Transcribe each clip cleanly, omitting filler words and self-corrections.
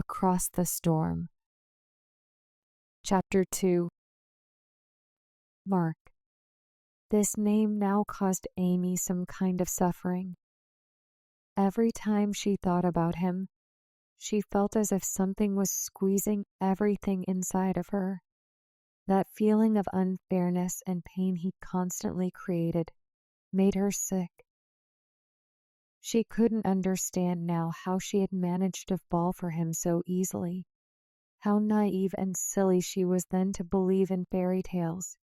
across the storm. Chapter 2. Mark. This name now caused Amy some kind of suffering. Every time she thought about him, she felt as if something was squeezing everything inside of her. That feeling of unfairness and pain he constantly created made her sick. She couldn't understand now how she had managed to fall for him so easily. How naive and silly she was then to believe in fairy tales,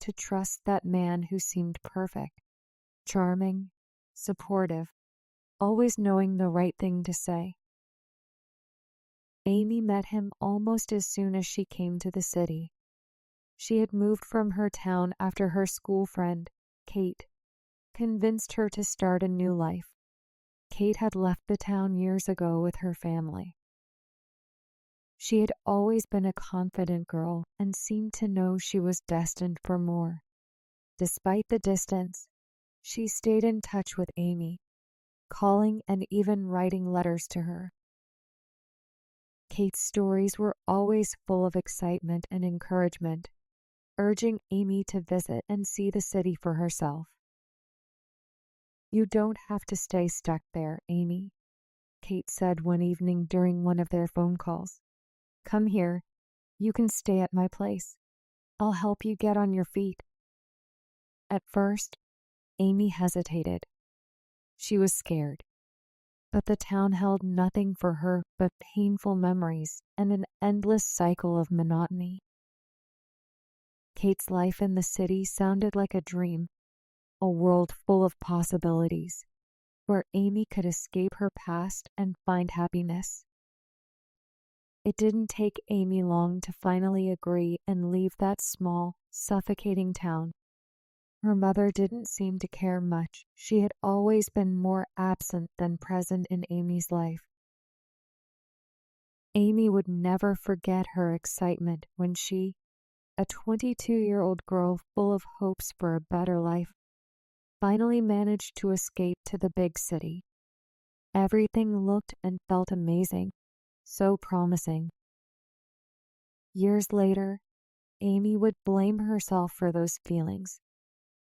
to trust that man who seemed perfect, charming, supportive, always knowing the right thing to say. Amy met him almost as soon as she came to the city. She had moved from her town after her school friend, Kate, convinced her to start a new life. Kate had left the town years ago with her family. She had always been a confident girl and seemed to know she was destined for more. Despite the distance, she stayed in touch with Amy, calling and even writing letters to her. Kate's stories were always full of excitement and encouragement, urging Amy to visit and see the city for herself. "You don't have to stay stuck there, Amy," Kate said one evening during one of their phone calls. "Come here. You can stay at my place. I'll help you get on your feet." At first, Amy hesitated. She was scared. But the town held nothing for her but painful memories and an endless cycle of monotony. Kate's life in the city sounded like a dream, a world full of possibilities, where Amy could escape her past and find happiness. It didn't take Amy long to finally agree and leave that small, suffocating town. Her mother didn't seem to care much. She had always been more absent than present in Amy's life. Amy would never forget her excitement when she, a 22-year-old girl full of hopes for a better life, finally managed to escape to the big city. Everything looked and felt amazing, so promising. Years later, Amy would blame herself for those feelings,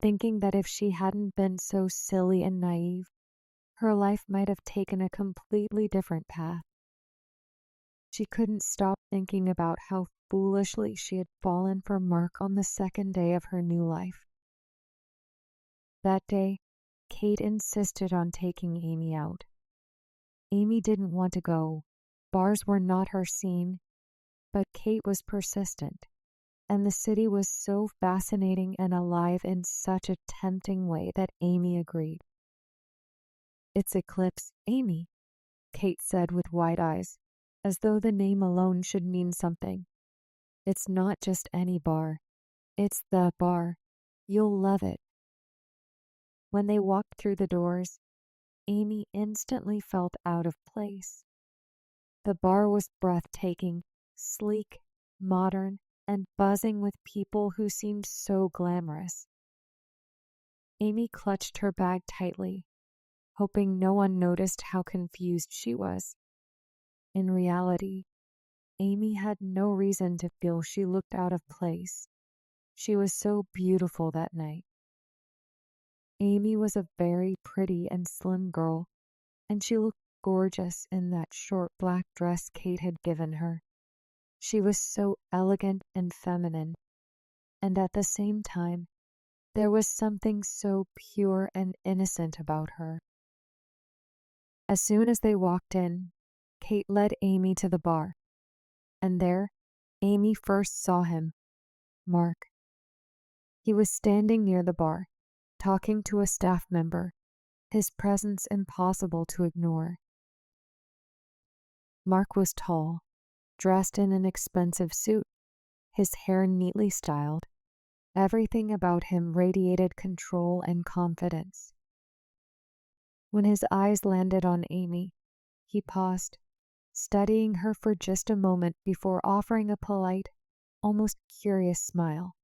thinking that if she hadn't been so silly and naive, her life might have taken a completely different path. She couldn't stop thinking about how foolishly she had fallen for Mark on the second day of her new life. That day, Kate insisted on taking Amy out. Amy didn't want to go. Bars were not her scene, but Kate was persistent. And the city was so fascinating and alive in such a tempting way that Amy agreed. "It's Eclipse Amy," Kate said with wide eyes, as though the name alone should mean something. "It's not just any bar. It's the bar. You'll love it." When they walked through the doors, Amy instantly felt out of place. The bar was breathtaking, sleek, modern, and buzzing with people who seemed so glamorous. Amy clutched her bag tightly, hoping no one noticed how confused she was. In reality, Amy had no reason to feel she looked out of place. She was so beautiful that night. Amy was a very pretty and slim girl, and she looked gorgeous in that short black dress Kate had given her. She was so elegant and feminine, and at the same time, there was something so pure and innocent about her. As soon as they walked in, Kate led Amy to the bar, and there, Amy first saw him, Mark. He was standing near the bar, talking to a staff member, his presence impossible to ignore. Mark was tall, dressed in an expensive suit, his hair neatly styled. Everything about him radiated control and confidence. When his eyes landed on Amy, he paused, studying her for just a moment before offering a polite, almost curious smile.